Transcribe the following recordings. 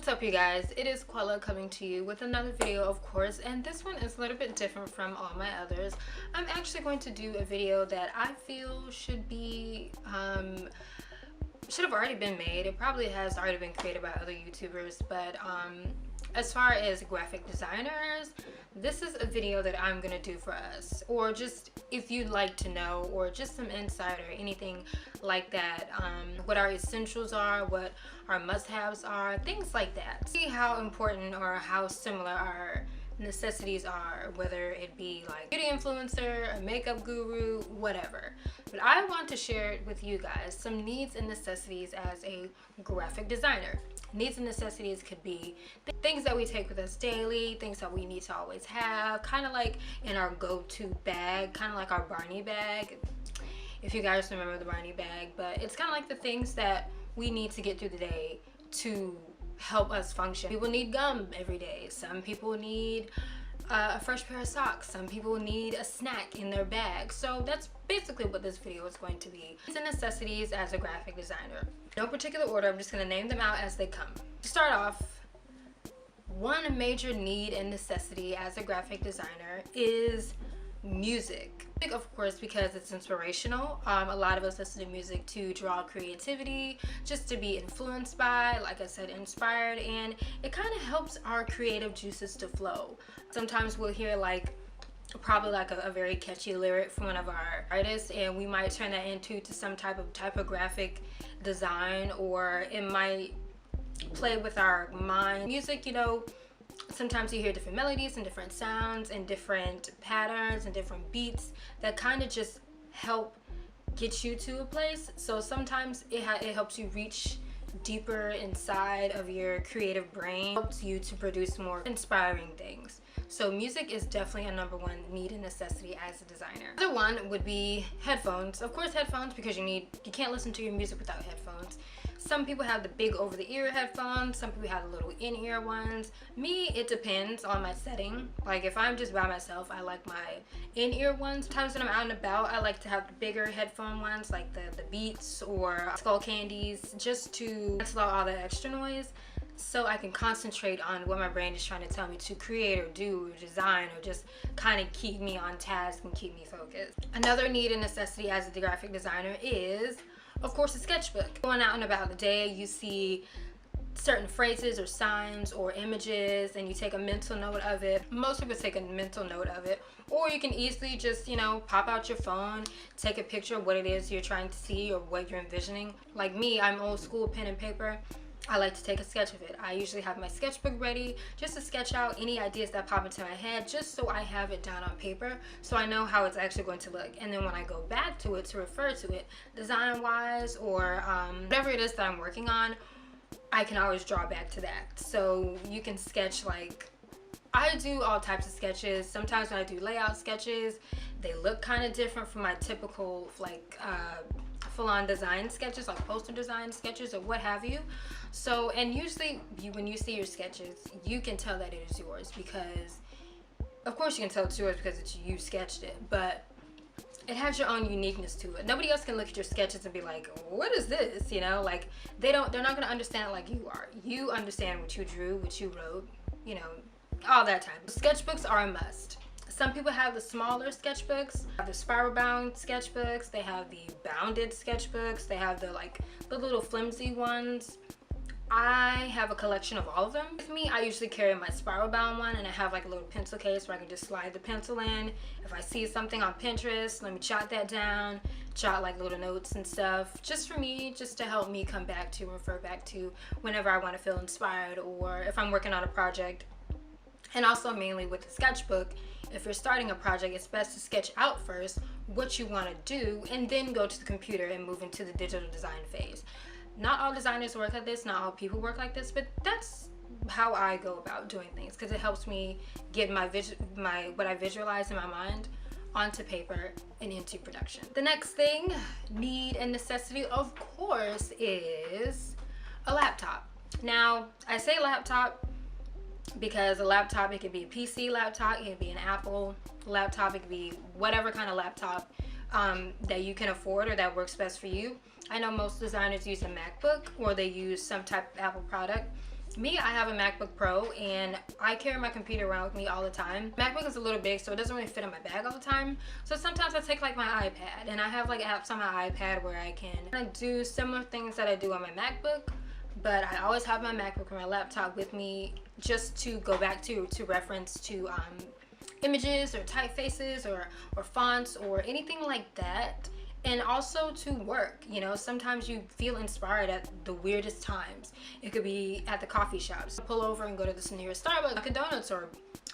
What's up, you guys? It is Quella coming to you with another video, of course, and this one is a little bit different from all my others. I'm actually going to do a video that I feel should have already been made. It probably has already been created by other YouTubers, but as far as graphic designers, this is a video that I'm gonna do for us, or just if you'd like to know, or just some insight or anything like that, what our essentials are, what our must-haves are, things like that. See how important or how similar our necessities are, whether it be like beauty influencer, a makeup guru, whatever. But I want to share with you guys some needs and necessities as a graphic designer. Needs and necessities could be things that we take with us daily, things that we need to always have, kind of like in our go-to bag, kind of like our Barney bag, if you guys remember the Barney bag. But it's kind of like the things that we need to get through the day to help us function. People need gum every day. Some people need a fresh pair of socks. Some people need a snack in their bag. So that's basically what this video is going to be. Needs and necessities as a graphic designer. No particular order, I'm just going to name them out as they come. To start off, one major need and necessity as a graphic designer is music. Of course, because it's inspirational. A lot of us listen to music to draw creativity, just to be influenced by, like I said, inspired, and it kind of helps our creative juices to flow. Sometimes we'll hear probably a very catchy lyric from one of our artists, and we might turn that into some type of typographic design, or it might play with our mind. Music, you know, sometimes you hear different melodies and different sounds and different patterns and different beats that kind of just help get you to a place. So sometimes it helps you reach deeper inside of your creative brain, helps you to produce more inspiring things. So music is definitely a number one need and necessity as a designer. Another one would be headphones. Of course, headphones, because you can't listen to your music without headphones. Some people have the big over-the-ear headphones, some people have the little in-ear ones. Me, it depends on my setting. Like if I'm just by myself, I like my in-ear ones. Sometimes when I'm out and about, I like to have the bigger headphone ones, like the Beats or Skull Candies, just to cancel out all that extra noise, so I can concentrate on what my brain is trying to tell me to create or do or design, or just kind of keep me on task and keep me focused. Another need and necessity as a graphic designer is, of course, a sketchbook. Going out and about the day, you see certain phrases or signs or images, and you take a mental note of it. Most people take a mental note of it, or you can easily just, you know, pop out your phone, take a picture of what it is you're trying to see or what you're envisioning. Like me, I'm old school, pen and paper. I like to take a sketch of it. I usually have my sketchbook ready just to sketch out any ideas that pop into my head, just so I have it down on paper, so I know how it's actually going to look. And then when I go back to it to refer to it, design wise, or whatever it is that I'm working on, I can always draw back to that. So you can sketch, like, I do all types of sketches. Sometimes when I do layout sketches, they look kind of different from my typical full-on design sketches, like poster design sketches or what have you. So, and usually when you see your sketches, you can tell that it is yours, because of course you can tell it's yours because you sketched it, but it has your own uniqueness to it. Nobody else can look at your sketches and be like, what is this? You know, like they're not going to understand it like you are. You understand what you drew, what you wrote, you know, all that time. Sketchbooks are a must. Some people have the smaller sketchbooks, have the spiral bound sketchbooks, they have the bounded sketchbooks, they have the little flimsy ones. I have a collection of all of them. With me, I usually carry my spiral bound one, and I have like a little pencil case where I can just slide the pencil in. If I see something on Pinterest, let me jot that down, jot like little notes and stuff, just for me, just to help me come back to, refer back to whenever I want to feel inspired, or if I'm working on a project. And also mainly with the sketchbook, if you're starting a project, it's best to sketch out first what you want to do, and then go to the computer and move into the digital design phase. Not all designers work like this, not all people work like this, but that's how I go about doing things, because it helps me get what I visualize in my mind onto paper and into production. The next thing, need and necessity, of course, is a laptop. Now, I say laptop because a laptop, it could be a PC laptop, it could be an Apple laptop, it could be whatever kind of laptop that you can afford or that works best for you. I know most designers use a MacBook, or they use some type of Apple product. Me, I have a MacBook Pro and I carry my computer around with me all the time. MacBook is a little big, so it doesn't really fit in my bag all the time. So sometimes I take like my iPad, and I have like apps on my iPad where I can do similar things that I do on my MacBook, but I always have my MacBook or my laptop with me just to go back to reference to images or typefaces or fonts or anything like that. And also to work, you know, sometimes you feel inspired at the weirdest times. It could be at the coffee shops. Pull over and go to this nearest Starbucks, Dunkin' Donuts, or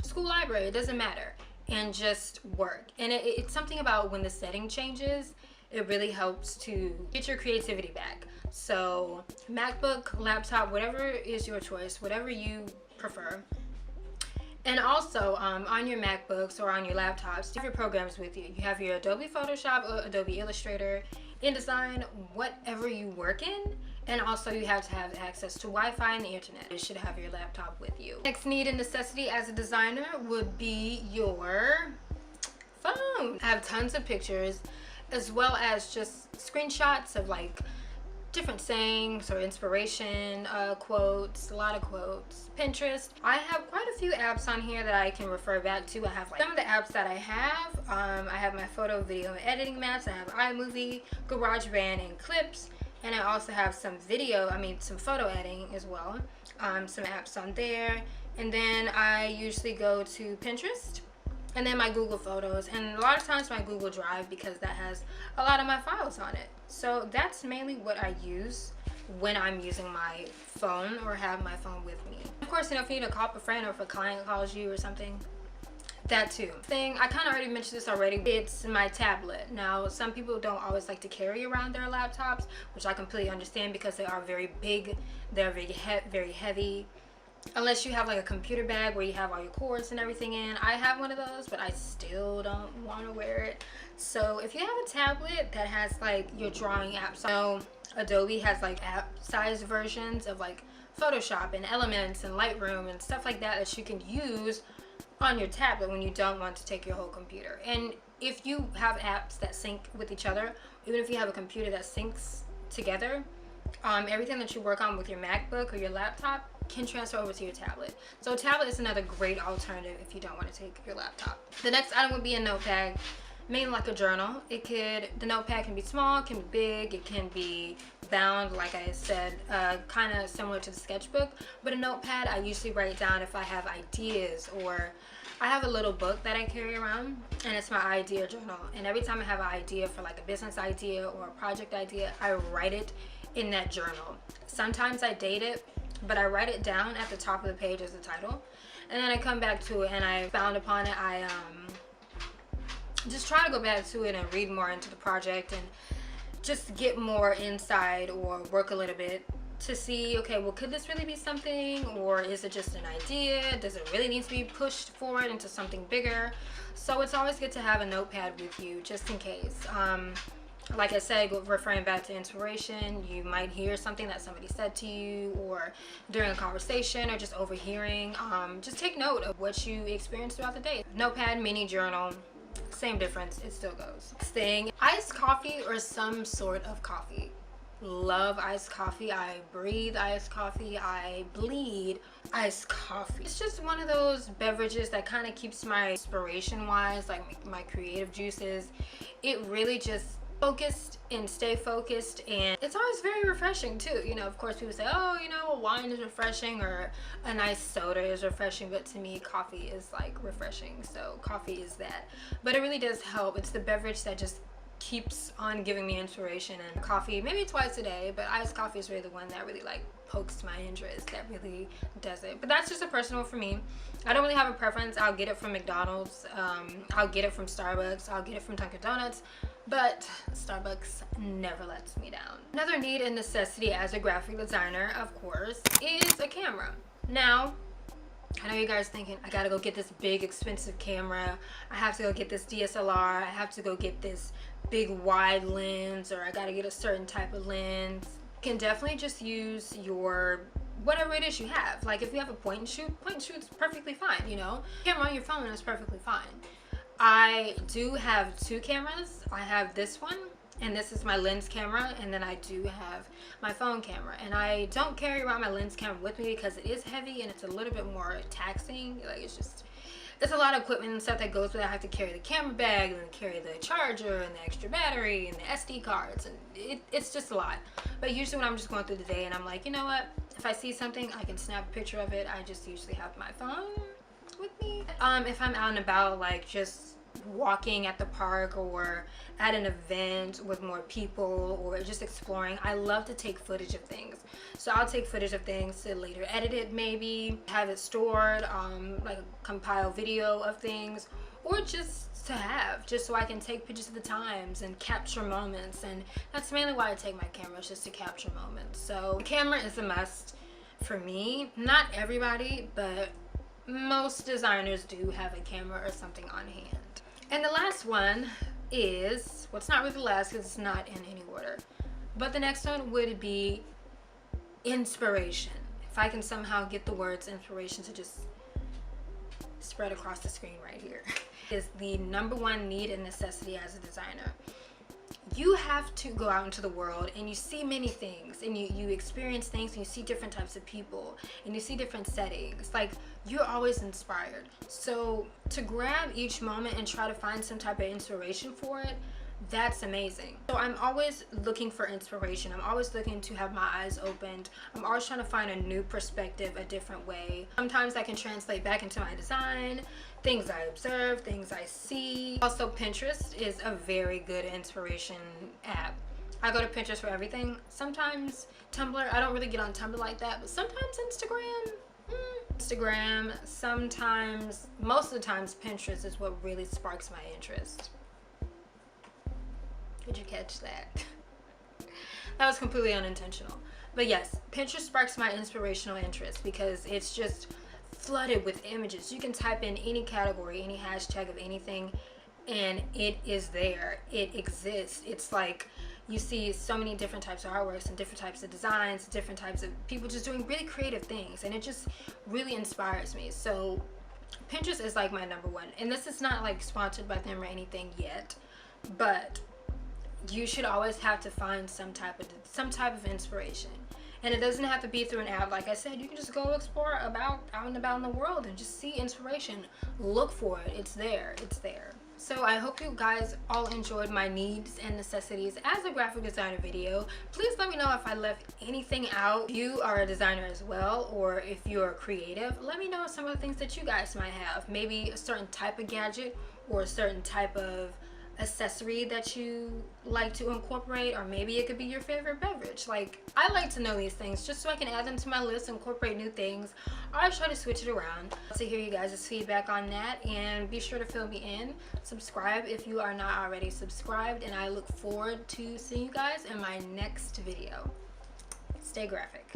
school library, it doesn't matter, and just work. And it's something about when the setting changes, it really helps to get your creativity back. So MacBook, laptop, whatever is your choice, whatever you prefer. And also on your MacBooks or on your laptops, you have your programs with you. You have your Adobe Photoshop or Adobe Illustrator, InDesign, whatever you work in. And also you have to have access to Wi-Fi and the internet. You should have your laptop with you. Next need and necessity as a designer would be your phone. I have tons of pictures as well as just screenshots of like different sayings or inspiration, quotes, a lot of quotes. Pinterest. I have quite a few apps on here that I can refer back to. I have like some of the apps that I have my photo, video, and editing maps. I have iMovie, GarageBand, and Clips. And I also have some some photo editing as well. Some apps on there. And then I usually go to Pinterest. And then my Google Photos, and a lot of times my Google Drive, because that has a lot of my files on it. So that's mainly what I use when I'm using my phone or have my phone with me. Of course, you know, if you need to call up a friend or if a client calls you or something, that too. I kind of already mentioned this already. It's my tablet. Now, some people don't always like to carry around their laptops, which I completely understand because they are very big. They're very heavy. Unless you have like a computer bag where you have all your cords and everything in. I have one of those, but I still don't want to wear it. So if you have a tablet that has like your drawing apps, so Adobe has like app size versions of like Photoshop and Elements and Lightroom and stuff like that that you can use on your tablet when you don't want to take your whole computer. And if you have apps that sync with each other, even if you have a computer that syncs together, everything that you work on with your MacBook or your laptop can transfer over to your tablet. So a tablet is another great alternative if you don't want to take your laptop. The next item would be a notepad, mainly like a journal. The notepad can be small, can be big, it can be bound, like I said, kind of similar to the sketchbook. But a notepad, I usually write down if I have ideas, or I have a little book that I carry around, and it's my idea journal. And every time I have an idea for like a business idea or a project idea, I write it in that journal. Sometimes I date it, but I write it down at the top of the page as the title, and then I come back to it and I found upon it. I just try to go back to it and read more into the project and just get more inside or work a little bit to see, okay, well, could this really be something, or is it just an idea? Does it really need to be pushed forward into something bigger? So it's always good to have a notepad with you just in case. Like I said, referring back to inspiration, you might hear something that somebody said to you, or during a conversation, or just overhearing. Just take note of what you experienced throughout the day. Notepad, mini journal, same difference, it still goes. Next thing, iced coffee or some sort of coffee. Love iced coffee. I breathe iced coffee. I bleed iced coffee. It's just one of those beverages that kind of keeps my inspiration wise, like my creative juices. It really just stay focused, and it's always very refreshing too. You know, of course people say, oh, you know, wine is refreshing or a nice soda is refreshing, but to me coffee is like refreshing, so coffee is that. But it really does help. It's the beverage that just keeps on giving me inspiration. And coffee maybe twice a day, but iced coffee is really the one that really like pokes my interest, that really does it. But that's just a personal for me. I don't really have a preference. I'll get it from McDonald's, I'll get it from Starbucks, I'll get it from Dunkin' Donuts, but Starbucks never lets me down. Another need and necessity as a graphic designer, of course, is a camera. Now, I know you guys thinking, I gotta go get this big expensive camera, I have to go get this DSLR, I have to go get this big wide lens, or I gotta get a certain type of lens. You can definitely just use your whatever it is you have. Like if you have a point and shoot's perfectly fine, you know. Camera on your phone is perfectly fine. I do have two cameras. I have this one, And this is my lens camera, and then I do have my phone camera. And I don't carry around my lens camera with me because it is heavy and it's a little bit more taxing. Like, it's a lot of equipment and stuff that goes with it. I have to carry the camera bag and then carry the charger and the extra battery and the SD cards, and it's just a lot. But usually when I'm just going through the day and I'm like, you know what, if I see something, I can snap a picture of it. I just usually have my phone with me. If I'm out and about, like just walking at the park or at an event with more people or just exploring, I love to take footage of things. So I'll take footage of things to later edit it, maybe have it stored, like compile video of things, or just to have, just so I can take pictures of the times and capture moments. And that's mainly why I take my camera, is just to capture moments. So the camera is a must for me. Not everybody, but most designers do have a camera or something on hand. And the last one is, well, it's not really the last because it's not in any order, but the next one would be inspiration. If I can somehow get the words inspiration to just spread across the screen right here, is the number one need and necessity as a designer. You have to go out into the world and you see many things, and you experience things, and you see different types of people, and you see different settings. Like, you're always inspired. So to grab each moment and try to find some type of inspiration for it, that's amazing. So I'm always looking for inspiration. I'm always looking to have my eyes opened. I'm always trying to find a new perspective, a different way. Sometimes I can translate back into my design, things I observe, things I see. Also, Pinterest is a very good inspiration app. I go to Pinterest for everything. Sometimes Tumblr, I don't really get on Tumblr like that, but sometimes Instagram, sometimes, most of the times Pinterest is what really sparks my interest. Did you catch that? That was completely unintentional. But yes, Pinterest sparks my inspirational interest because it's just flooded with images. You can type in any category, any hashtag of anything, and it is there. It exists. It's like you see so many different types of artworks and different types of designs, different types of people just doing really creative things, and it just really inspires me. So Pinterest is like my number one, and this is not like sponsored by them or anything yet, but you should always have to find some type of inspiration. And it doesn't have to be through an app. Like I said, you can just go explore out and about in the world and just see inspiration. Look for it. It's there. It's there. So I hope you guys all enjoyed my needs and necessities as a graphic designer video. Please let me know if I left anything out. If you are a designer as well, or if you're creative, let me know some of the things that you guys might have. Maybe a certain type of gadget or a certain type of accessory that you like to incorporate, or maybe it could be your favorite beverage. Like, I like to know these things just so I can add them to my list, incorporate new things, or I try to switch it around. To hear you guys' feedback on that, and be sure to fill me in. Subscribe if you are not already subscribed, and I look forward to seeing you guys in my next video. Stay graphic.